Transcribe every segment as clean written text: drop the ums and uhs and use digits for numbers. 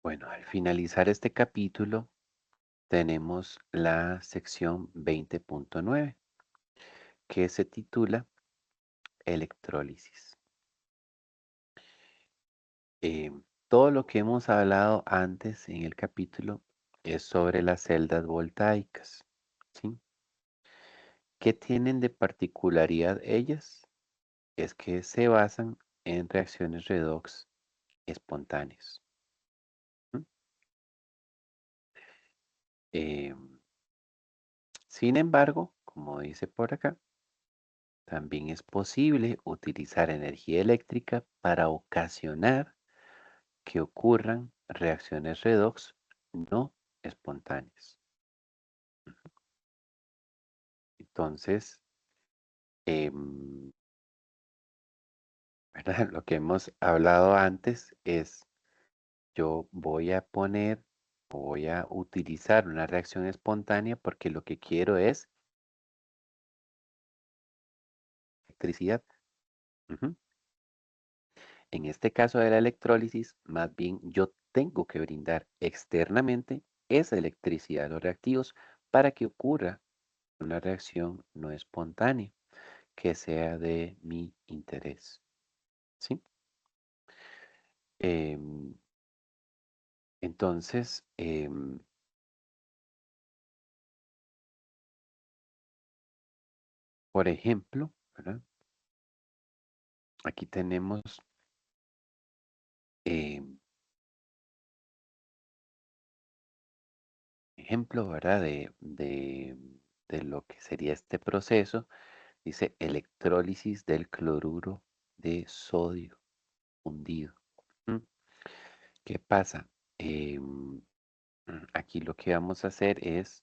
Bueno, al finalizar este capítulo tenemos la sección 20.9 que se titula Electrólisis. Eh, Todo lo que hemos hablado antes en el capítulo es sobre las celdas voltaicas, ¿sí? ¿Qué tienen de particularidad ellas? Es que se basan en reacciones redox espontáneas. ¿M? Eh, Sin embargo, como dice por acá, también es posible utilizar energía eléctrica para ocasionar que ocurran reacciones redox no espontáneas. Entonces, em, ¿verdad? Lo que hemos hablado antes es, yo voy a poner o voy a utilizar una reacción espontánea porque lo que quiero es electricidad. Ujú. En este caso de la electrólisis, más bien yo tengo que brindar externamente esa electricidad a los reactivos para que ocurra una reacción no espontánea que sea de mi interés. ¿Sí? Em, entonces, por ejemplo, ¿verdad? Aquí tenemos em, ejemplo, ¿verdad? De lo que sería este proceso. Dice electrólisis del cloruro de sodio fundido. ¿Mm? ¿Qué pasa? Aquí lo que vamos a hacer es,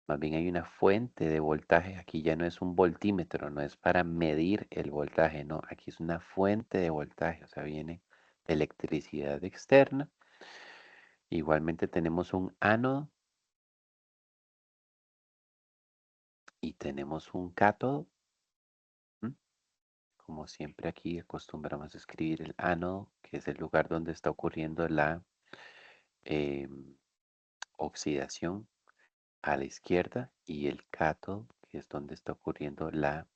más bien hay una fuente de voltaje. Aquí ya no es un voltímetro, no es para medir el voltaje, no. Aquí es una fuente de voltaje, o sea, viene electricidad externa. Igualmente tenemos un ánodo y tenemos un cátodo. ¿Mm? Como siempre aquí acostumbramos a escribir el ánodo, que es el lugar donde está ocurriendo la em, oxidación a la izquierda y el cátodo, que es donde está ocurriendo la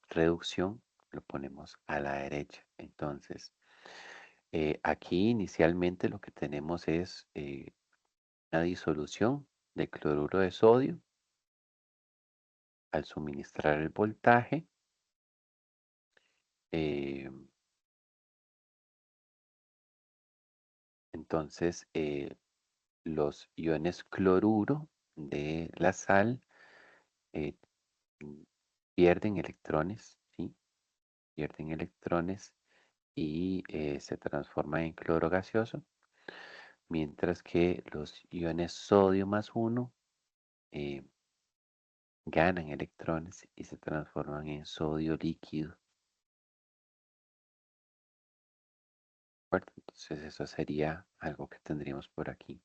reducción, lo ponemos a la derecha. Entonces, aquí inicialmente lo que tenemos es una disolución de cloruro de sodio al suministrar el voltaje. eh, entonces, los iones cloruro de la sal eh, mm, pierden electrones, ¿sí? Pierden electrones y se transforman en cloro gaseoso, mientras que los iones sodio más uno eh, ganan electrones y se transforman en sodio líquido. ¿De acuerdo? Entonces eso sería algo que tendríamos por aquí.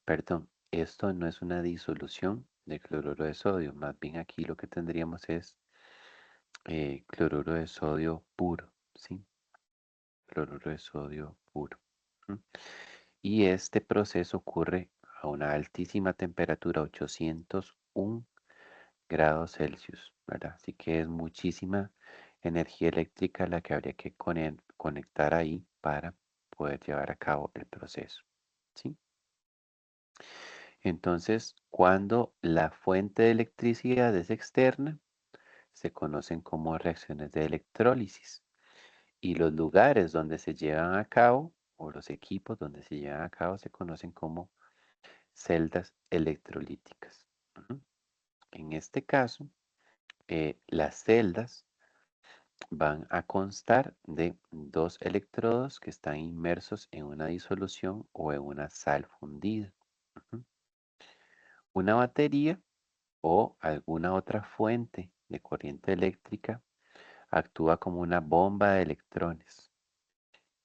Perdón, esto no es una disolución de cloruro de sodio, más bien aquí lo que tendríamos es cloruro de sodio puro, ¿sí? Cloruro de sodio puro. ¿M? Y este proceso ocurre a una altísima temperatura, 801 grados Celsius, ¿verdad? Así que es muchísima energía eléctrica la que habría que conectar ahí para poder llevar a cabo el proceso, ¿sí? Entonces, cuando la fuente de electricidad es externa, se conocen como reacciones de electrólisis. Y los lugares donde se llevan a cabo, o los equipos donde se llevan a cabo, se conocen como celdas electrolíticas. Ujú. En este caso, las celdas van a constar de dos electrodos que están inmersos en una disolución o en una sal fundida. Ujú. Una batería o alguna otra fuente de corriente eléctrica actúa como una bomba de electrones,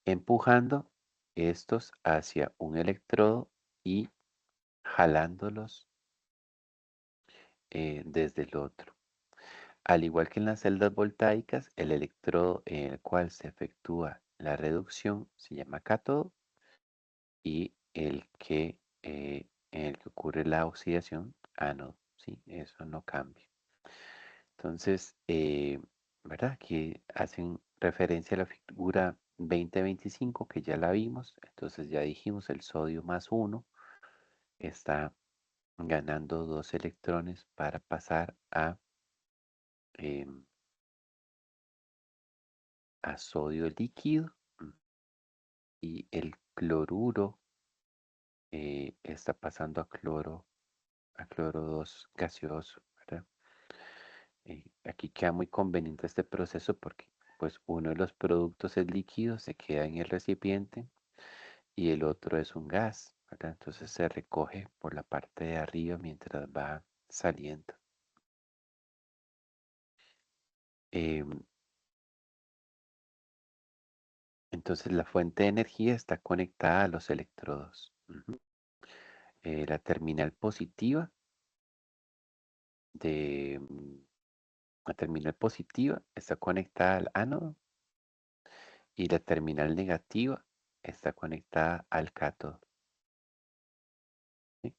empujando estos hacia un electrodo y jalándolos desde el otro. Al igual que en las celdas voltaicas, el electrodo en el cual se efectúa la reducción se llama cátodo y en el que ocurre la oxidación ánodo, ¿sí? Eso no cambia. Entonces, ¿verdad? Aquí hacen referencia a la figura 2025 que ya la vimos. Entonces ya dijimos el sodio más uno está ganando dos electrones para pasar em, a sodio líquido y el cloruro está pasando a cloro 2 gaseoso, ¿verdad? Aquí queda muy conveniente este proceso porque pues uno de los productos es líquido, se queda en el recipiente y el otro es un gas, ¿verdad? Entonces se recoge por la parte de arriba mientras va saliendo. Em, entonces la fuente de energía está conectada a los electrodos. Ujú. La terminal positiva de la terminal positiva está conectada al ánodo y la terminal negativa está conectada al cátodo. ¿Sí?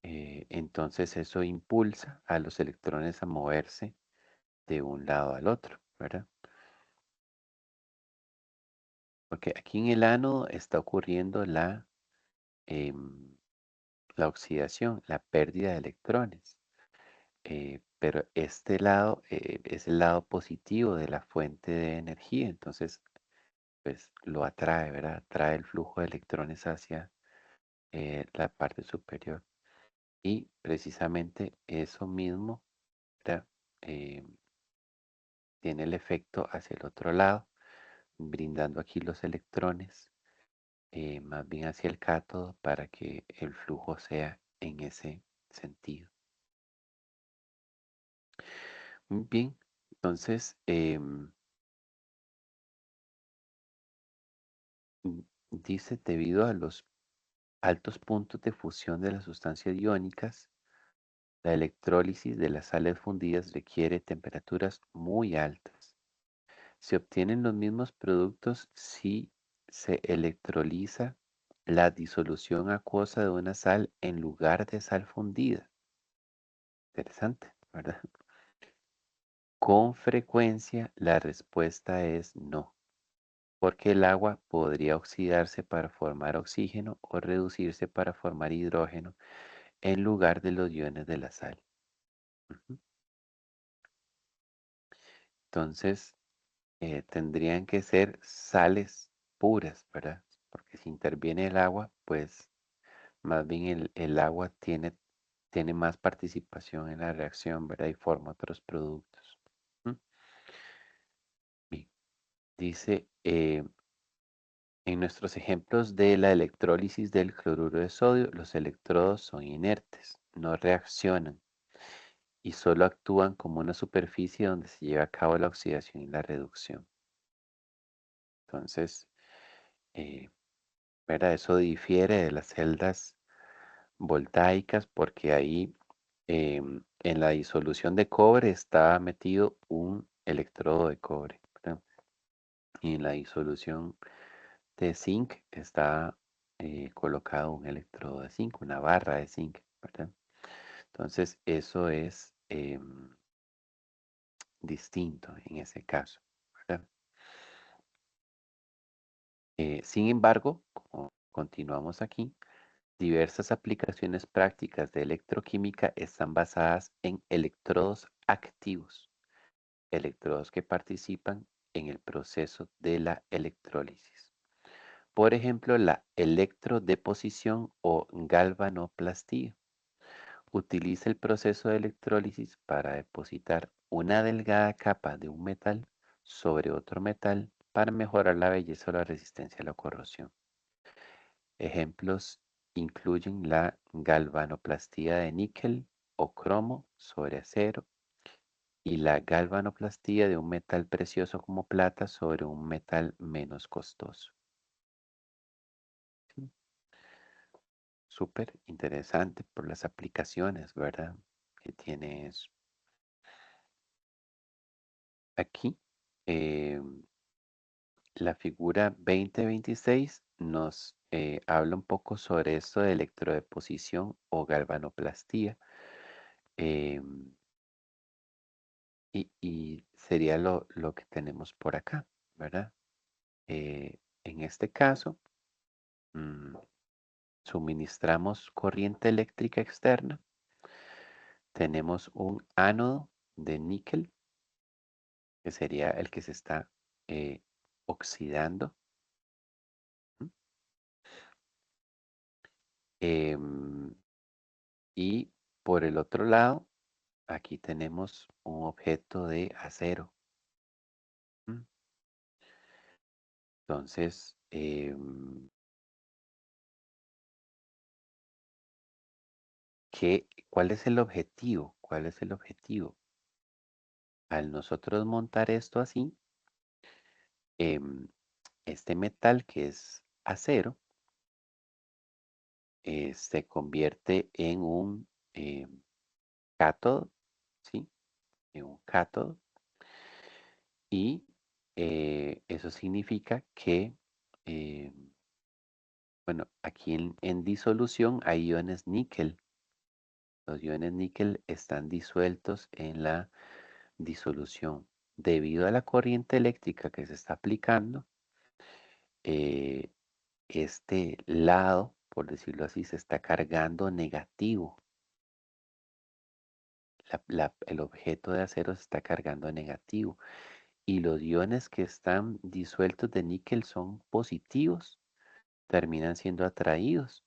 Entonces eso impulsa a los electrones a moverse de un lado al otro, ¿verdad? Porque aquí en el ánodo está ocurriendo em, la oxidación, la pérdida de electrones. Pero este lado es el lado positivo de la fuente de energía, entonces pues lo atrae, ¿verdad? Atrae el flujo de electrones hacia la parte superior. Y precisamente eso mismo, ¿verdad? Eh, tiene el efecto hacia el otro lado, brindando aquí los electrones más bien hacia el cátodo para que el flujo sea en ese sentido. Muy bien, entonces dice, debido a los altos puntos de fusión de las sustancias iónicas, la electrólisis de las sales fundidas requiere temperaturas muy altas. Se obtienen los mismos productos si se electroliza la disolución acuosa de una sal en lugar de sal fundida. Interesante, ¿verdad? Con frecuencia la respuesta es no, porque el agua podría oxidarse para formar oxígeno o reducirse para formar hidrógeno en lugar de los iones de la sal. Ujú. Entonces, tendrían que ser sales puras, ¿verdad? Porque si interviene el agua, pues más bien el agua tiene más participación en la reacción, ¿verdad? Y forma otros productos. ¿Mm? Bien. Dice, en nuestros ejemplos de la electrólisis del cloruro de sodio, los electrodos son inertes, no reaccionan y solo actúan como una superficie donde se lleva a cabo la oxidación y la reducción. Entonces, eh, ¿verdad? Eso difiere de las celdas voltaicas porque ahí en la disolución de cobre está metido un electrodo de cobre, ¿verdad? Y en la disolución de zinc está colocado un electrodo de zinc, una barra de zinc, ¿verdad? Entonces eso es distinto en ese caso, ¿verdad? Sin embargo, como continuamos aquí, diversas aplicaciones prácticas de electroquímica están basadas en electrodos activos, electrodos que participan en el proceso de la electrólisis. Por ejemplo, la electrodeposición o galvanoplastía utiliza el proceso de electrólisis para depositar una delgada capa de un metal sobre otro metal para mejorar la belleza o la resistencia a la corrosión. Ejemplos incluyen la galvanoplastía de níquel o cromo sobre acero y la galvanoplastía de un metal precioso como plata sobre un metal menos costoso. Sí, súper interesante por las aplicaciones, ¿verdad? Que tiene eso. Aquí, la figura 2026 nos habla un poco sobre esto de electrodeposición o galvanoplastía. em, y sería lo que tenemos por acá, ¿verdad? En este caso, mm, suministramos corriente eléctrica externa. Tenemos un ánodo de níquel, que sería el que se está eh, oxidando. ¿M? Em, y por el otro lado, aquí tenemos un objeto de acero. ¿M? Entonces, ¿cuál es el objetivo? ¿Cuál es el objetivo? Al nosotros montar esto así, em, este metal que es acero se convierte en un cátodo, ¿sí? En un cátodo. Y eso significa que, eh, bueno, aquí en disolución hay iones níquel. Los iones níquel están disueltos en la disolución. Debido a la corriente eléctrica que se está aplicando, eh, este lado, por decirlo así, se está cargando negativo. El objeto de acero se está cargando negativo. Y los iones que están disueltos de níquel son positivos, terminan siendo atraídos,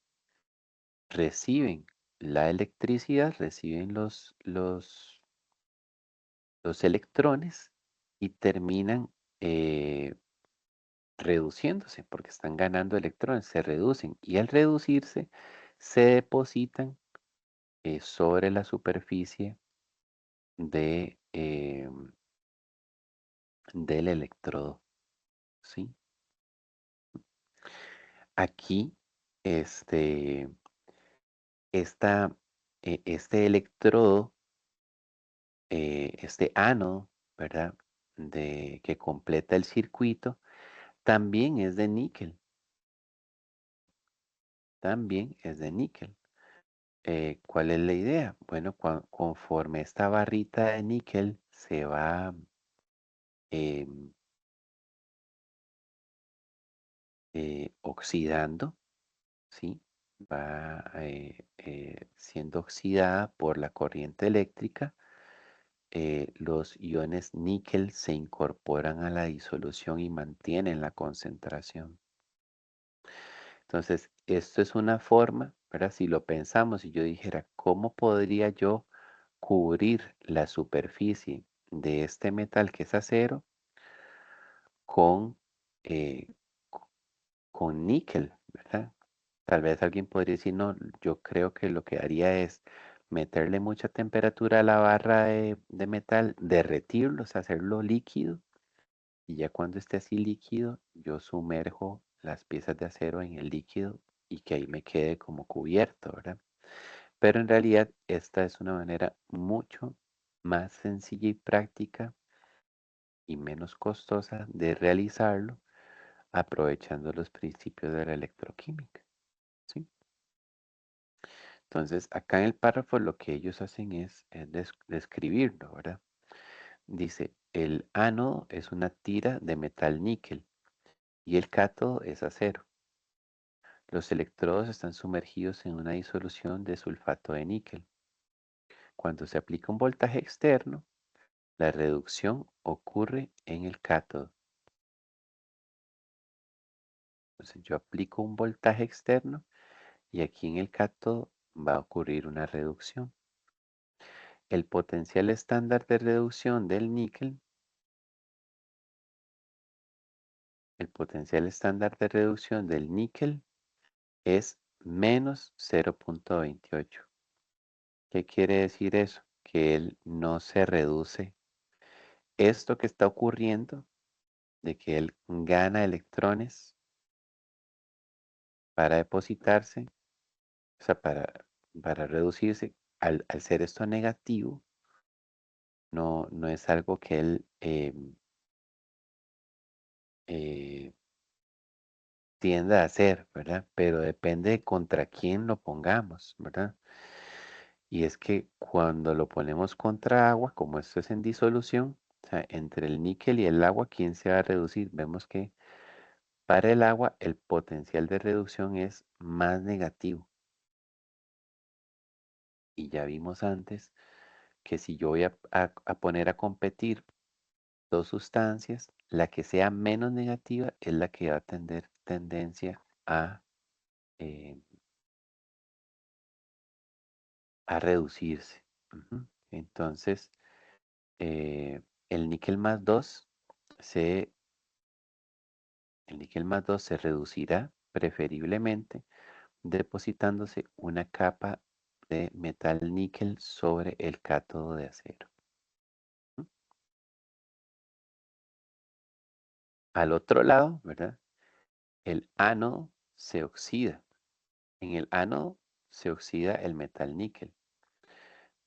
reciben la electricidad, reciben los electrones y terminan eh, reduciéndose porque están ganando electrones, se reducen y al reducirse se depositan sobre la superficie de, del electrodo, ¿sí? Aquí, este, este electrodo, este ánodo, ¿verdad? Que completa el circuito, también es de níquel, también es de níquel. ¿Cuál es la idea? Bueno, conforme esta barrita de níquel se va em, oxidando, ¿sí? Va siendo oxidada por la corriente eléctrica. Los iones níquel se incorporan a la disolución y mantienen la concentración. Entonces, esto es una forma, ¿verdad? Si lo pensamos, y yo dijera, ¿cómo podría yo cubrir la superficie de este metal que es acero con, eh, co- con níquel, ¿verdad? Tal vez alguien podría decir, no, yo creo que lo que haría es meterle mucha temperatura a la barra de metal, derretirlo, o sea, hacerlo líquido, y ya cuando esté así líquido, yo sumerjo las piezas de acero en el líquido y que ahí me quede como cubierto, ¿verdad? Pero en realidad esta es una manera mucho más sencilla y práctica y menos costosa de realizarlo aprovechando los principios de la electroquímica, ¿sí? Entonces, acá en el párrafo lo que ellos hacen es describirlo, ¿verdad? Dice, el ánodo es una tira de metal níquel y el cátodo es acero. Los electrodos están sumergidos en una disolución de sulfato de níquel. Cuando se aplica un voltaje externo, la reducción ocurre en el cátodo. Entonces yo aplico un voltaje externo y aquí en el cátodo va a ocurrir una reducción. El potencial estándar de reducción del níquel, el potencial estándar de reducción del níquel es menos 0,28. ¿Qué quiere decir eso? Que él no se reduce. Esto que está ocurriendo, de que él gana electrones para depositarse, o sea, para reducirse, al ser esto negativo, no es algo que él eh, tiende a hacer, ¿verdad? Pero depende de contra quién lo pongamos, ¿verdad? Y es que cuando lo ponemos contra agua, como esto es en disolución, o sea, entre el níquel y el agua, ¿quién se va a reducir? Vemos que para el agua el potencial de reducción es más negativo. Y ya vimos antes que si yo voy a poner a competir dos sustancias, la que sea menos negativa es la que va a tener tendencia eh, a reducirse. Ujú. Entonces, eh, el níquel más 2 se, el níquel más 2 se reducirá preferiblemente depositándose una capa de metal níquel sobre el cátodo de acero. ¿Mm? Al otro lado, ¿verdad? El ánodo se oxida. En el ánodo se oxida el metal níquel.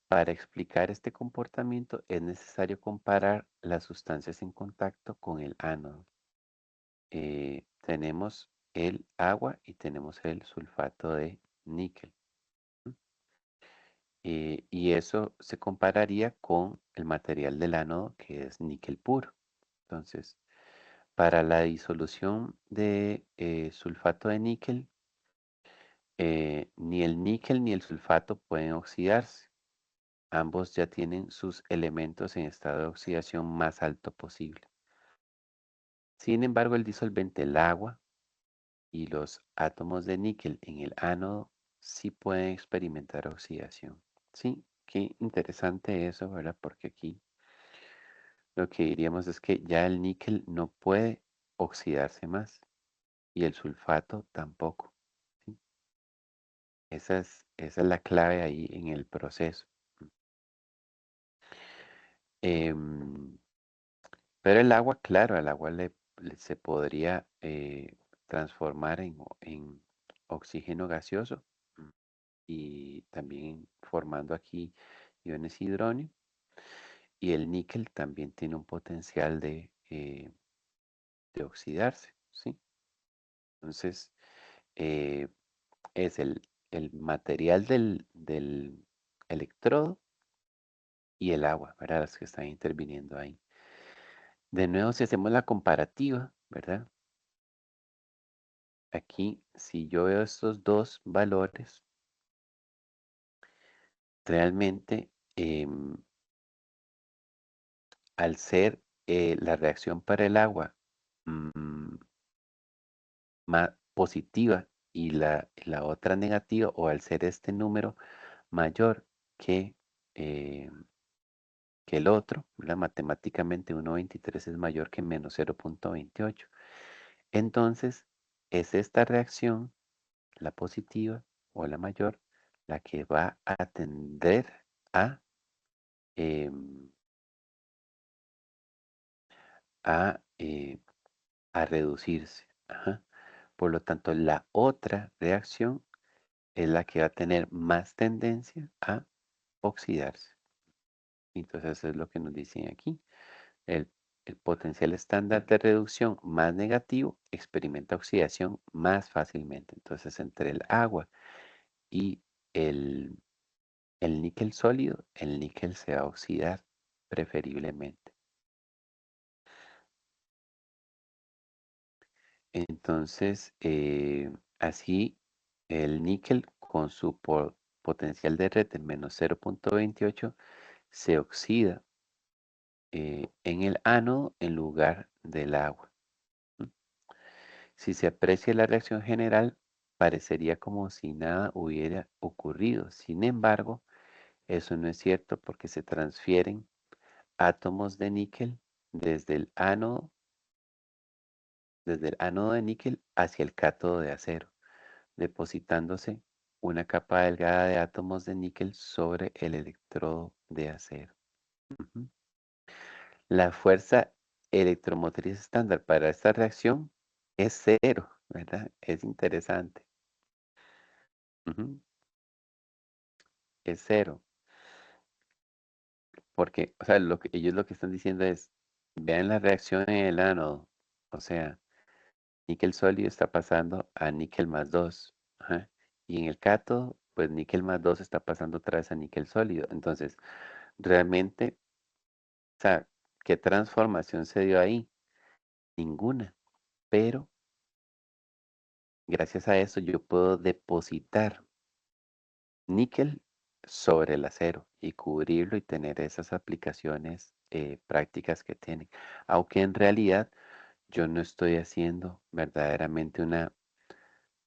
Para explicar este comportamiento es necesario comparar las sustancias en contacto con el ánodo. Tenemos el agua y tenemos el sulfato de níquel. Y eso se compararía con el material del ánodo que es níquel puro. Entonces, para la disolución de sulfato de níquel, ni el níquel ni el sulfato pueden oxidarse. Ambos ya tienen sus elementos en estado de oxidación más alto posible. Sin embargo, el disolvente, el agua y los átomos de níquel en el ánodo sí pueden experimentar oxidación. Sí, qué interesante eso, ¿verdad? Porque aquí lo que diríamos es que ya el níquel no puede oxidarse más y el sulfato tampoco. ¿Sí? Esa es la clave ahí en el proceso. Em, pero el agua, claro, al agua se podría transformar en oxígeno gaseoso mm, y también formando aquí iones hidróneo. Y el níquel también tiene un potencial de oxidarse, ¿sí? Entonces, eh, es el material del electrodo y el agua, ¿verdad? Las que están interviniendo ahí. De nuevo, si hacemos la comparativa, ¿verdad? Aquí, si yo veo estos dos valores, realmente al ser la reacción para el agua mm, más positiva y la otra negativa, o al ser este número mayor que, eh, que el otro, ¿verdad? Matemáticamente 1,23 es mayor que menos 0,28. Entonces, es esta reacción, la positiva o la mayor, la que va a tender a, em, a, eh, a reducirse. Ajá. Por lo tanto, la otra reacción es la que va a tener más tendencia a oxidarse. Entonces, eso es lo que nos dicen aquí. El, el potencial estándar de reducción más negativo experimenta oxidación más fácilmente. Entonces, entre el agua y el, el níquel sólido, el níquel se va a oxidar preferiblemente. Entonces, así el níquel con su potencial de red de menos 0,28 se oxida en el ánodo en lugar del agua. ¿M? Si se aprecia la reacción general, parecería como si nada hubiera ocurrido. Sin embargo, eso no es cierto porque se transfieren átomos de níquel desde el ánodo, desde el ánodo de níquel hacia el cátodo de acero, depositándose una capa delgada de átomos de níquel sobre el electrodo de acero. Ujú. La fuerza electromotriz estándar para esta reacción es cero, ¿verdad? Es interesante. Ujú. Es cero, porque, o sea, ellos lo que están diciendo es, vean la reacción en el ánodo, o sea, Níquel sólido está pasando a níquel más 2. Ajá. Y en el cátodo, pues níquel más 2 está pasando otra vez a níquel sólido. Entonces, realmente, o sea, ¿qué transformación se dio ahí? Ninguna. Pero gracias a eso yo puedo depositar níquel sobre el acero y cubrirlo y tener esas aplicaciones prácticas que tienen. Aunque en realidad yo no estoy haciendo verdaderamente una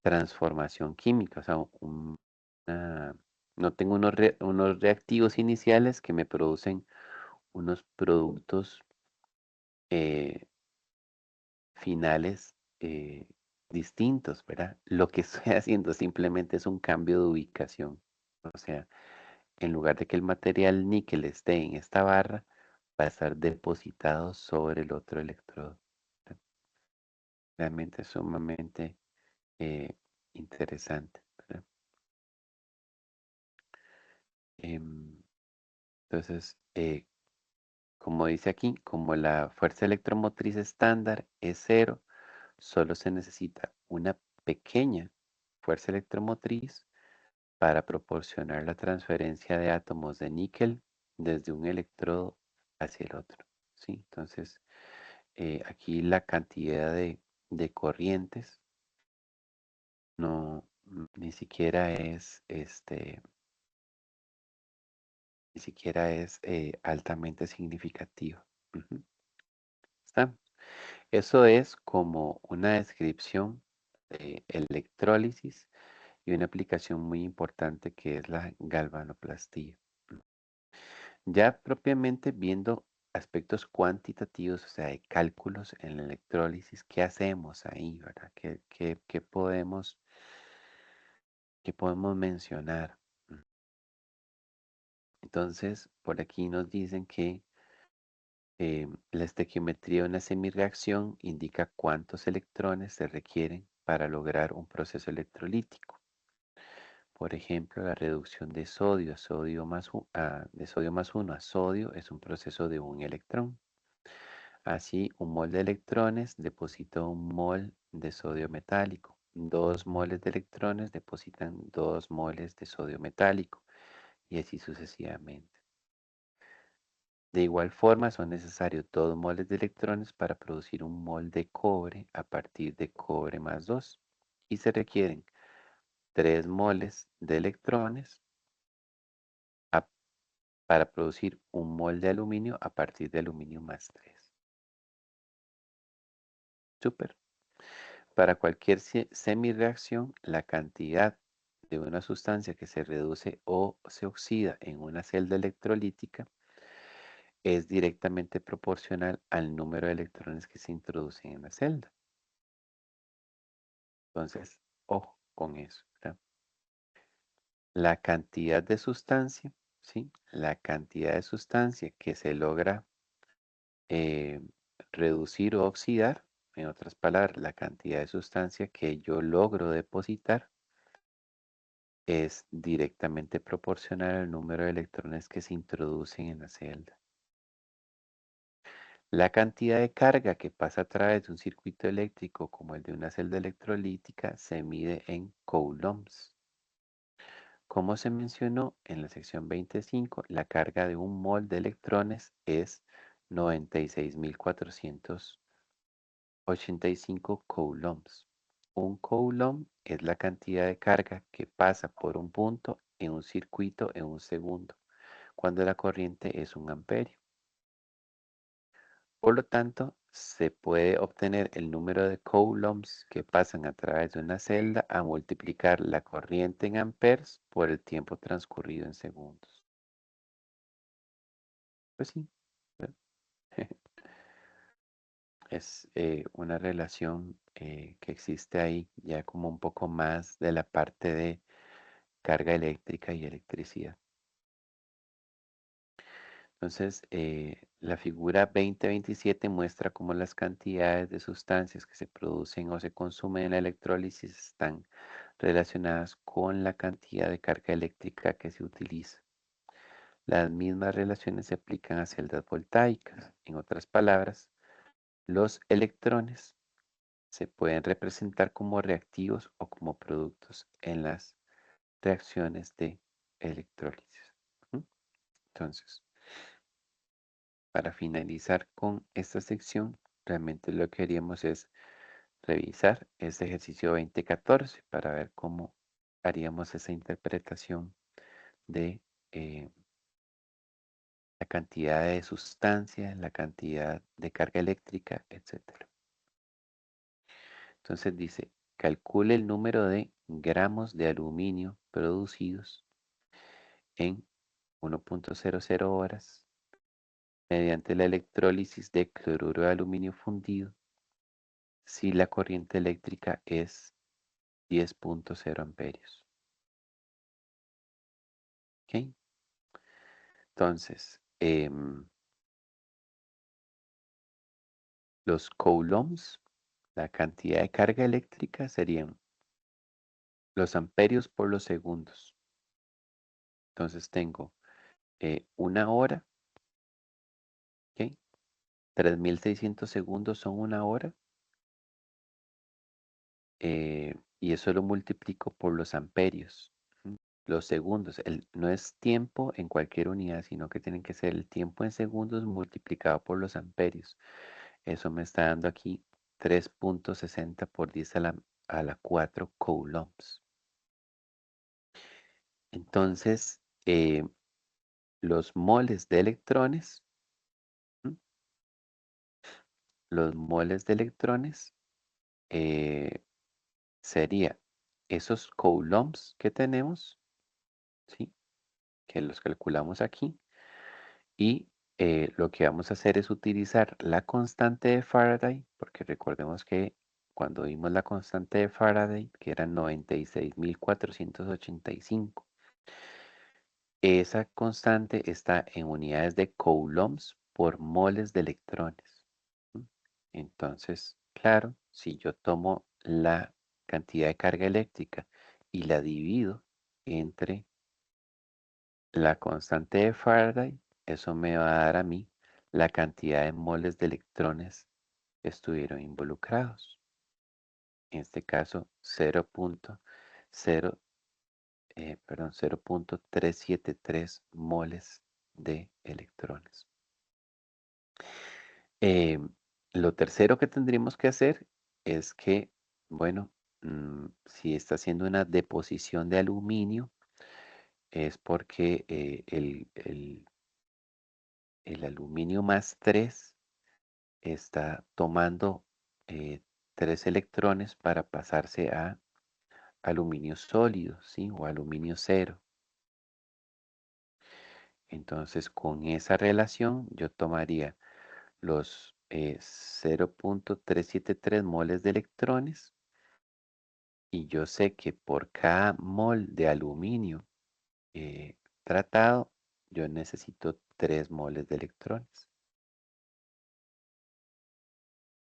transformación química, o sea, una- no tengo unos reactivos iniciales que me producen unos productos eh, finales distintos, ¿verdad? Lo que estoy haciendo simplemente es un cambio de ubicación. O sea, en lugar de que el material níquel esté en esta barra, va a estar depositado sobre el otro electrodo. Realmente es sumamente eh, interesante, ¿verdad? Em, entonces, como dice aquí, como la fuerza electromotriz estándar es cero, solo se necesita una pequeña fuerza electromotriz para proporcionar la transferencia de átomos de níquel desde un electrodo hacia el otro. ¿Sí? Entonces, aquí la cantidad de corrientes no, ni siquiera es, ni siquiera es altamente significativa. Ujú. ¿Está? Eso es como una descripción de electrólisis y una aplicación muy importante que es la galvanoplastía. Ya propiamente viendo aspectos cuantitativos, o sea, de cálculos en la electrólisis, ¿qué hacemos ahí, verdad? Qué podemos mencionar? Mm. Entonces, por aquí nos dicen que la estequiometría de una semirreacción indica cuántos electrones se requieren para lograr un proceso electrolítico. Por ejemplo, la reducción de sodio a sodio de sodio más 1 a sodio es un proceso de un electrón. Así, un mol de electrones deposita un mol de sodio metálico. 2 moles de electrones depositan 2 moles de sodio metálico y así sucesivamente. De igual forma, son necesarios 2 moles de electrones para producir un mol de cobre a partir de cobre más 2. Y se requieren 3 moles de electrones a- para producir un mol de aluminio a partir de aluminio más 3. Súper. Para cualquier semirreacción, la cantidad de una sustancia que se reduce o se oxida en una celda electrolítica es directamente proporcional al número de electrones que se introducen en la celda. Entonces, ojo con eso, ¿verdad? La cantidad de sustancia, ¿sí? La cantidad de sustancia que se logra eh, reducir o oxidar, en otras palabras, la cantidad de sustancia que yo logro depositar es directamente proporcional al número de electrones que se introducen en la celda. La cantidad de carga que pasa a través de un circuito eléctrico como el de una celda electrolítica se mide en coulombs. Como se mencionó en la sección 25, la carga de un mol de electrones es 96.485 coulombs. Un coulomb es la cantidad de carga que pasa por un punto en un circuito en un segundo, cuando la corriente es 1 amperio. Por lo tanto, se puede obtener el número de coulombs que pasan a través de una celda a multiplicar la corriente en amperes por el tiempo transcurrido en segundos. Pues sí, ¿verdad? Es una relación que existe ahí, ya como un poco más de la parte de carga eléctrica y electricidad. Entonces, la figura 2027 muestra cómo las cantidades de sustancias que se producen o se consumen en la electrólisis están relacionadas con la cantidad de carga eléctrica que se utiliza. Las mismas relaciones se aplican a celdas voltaicas. En otras palabras, los electrones se pueden representar como reactivos o como productos en las reacciones de electrólisis. ¿Mm? Entonces, para finalizar con esta sección, realmente lo que queríamos es revisar este ejercicio 2014 para ver cómo haríamos esa interpretación de la cantidad de sustancia, la cantidad de carga eléctrica, etcétera. Entonces dice, calcule el número de gramos de aluminio producidos en 1.00 horas mediante la electrólisis de cloruro de aluminio fundido si la corriente eléctrica es 10.0 amperios. ¿Ok? Entonces, los coulombs, la cantidad de carga eléctrica serían los amperios por los segundos. Entonces tengo una hora, ¿ok? 3600 segundos son una hora, y eso lo multiplico por los amperios. ¿Mm? Los segundos, no es tiempo en cualquier unidad, sino que tienen que ser el tiempo en segundos multiplicado por los amperios. Eso me está dando aquí 3.60 por 10 a la 4 coulombs. Entonces, los moles de electrones, ¿m? Los moles de electrones eh, sería esos coulombs que tenemos, ¿sí? Que los calculamos aquí. Y lo que vamos a hacer es utilizar la constante de Faraday, porque recordemos que cuando vimos la constante de Faraday, que era 96.485, esa constante está en unidades de coulombs por moles de electrones. ¿M? Entonces, claro, si yo tomo la cantidad de carga eléctrica y la divido entre la constante de Faraday, eso me va a dar a mí la cantidad de moles de electrones que estuvieron involucrados. En este caso, 0.373 moles de electrones. Eh, lo tercero que tendríamos que hacer es que, bueno, si está haciendo una deposición de aluminio, es porque el aluminio más 3 está tomando 3 electrones para pasarse a aluminio sólido, ¿sí? O aluminio cero. Entonces, con esa relación, yo tomaría los 0.373 moles de electrones y yo sé que por cada mol de aluminio tratado, yo necesito 3 moles de electrones.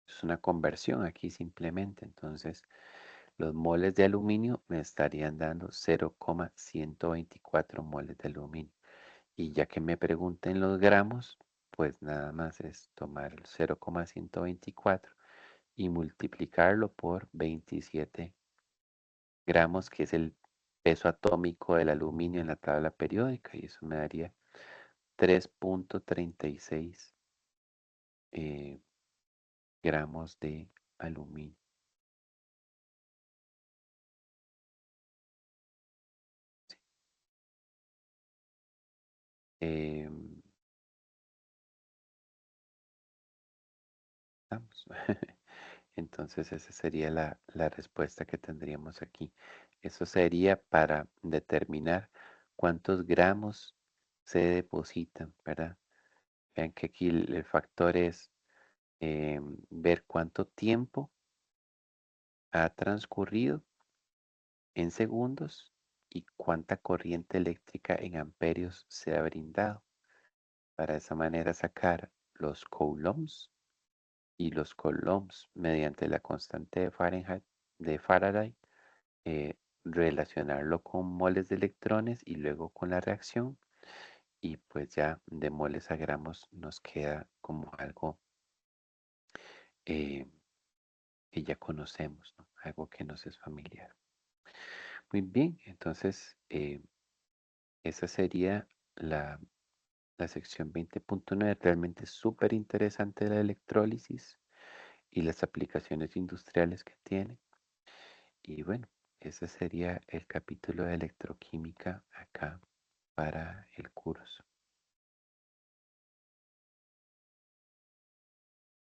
Es una conversión aquí simplemente. Entonces, los moles de aluminio me estarían dando 0,124 moles de aluminio. Y ya que me pregunten los gramos, pues nada más es tomar el 0,124 y multiplicarlo por 27 gramos, que es el peso atómico del aluminio en la tabla periódica. Y eso me daría 3.36 eh, gramos de aluminio. Em, Vamos. Entonces esa sería la respuesta que tendríamos aquí. Eso sería para determinar cuántos gramos se depositan, ¿verdad? Vean que aquí el factor es ver cuánto tiempo ha transcurrido en segundos y cuánta corriente eléctrica en amperios se ha brindado. Para esa manera sacar los coulombs y los coulombs mediante la constante de Fahrenheit, de Faraday, relacionarlo con moles de electrones y luego con la reacción, y pues ya de moles a gramos nos queda como algo que ya conocemos, ¿no? Algo que nos es familiar. Muy bien, entonces esa sería la, la sección 20.9, realmente súper interesante la electrólisis y las aplicaciones industriales que tiene. Y bueno, ese sería el capítulo de electroquímica acá para el curso.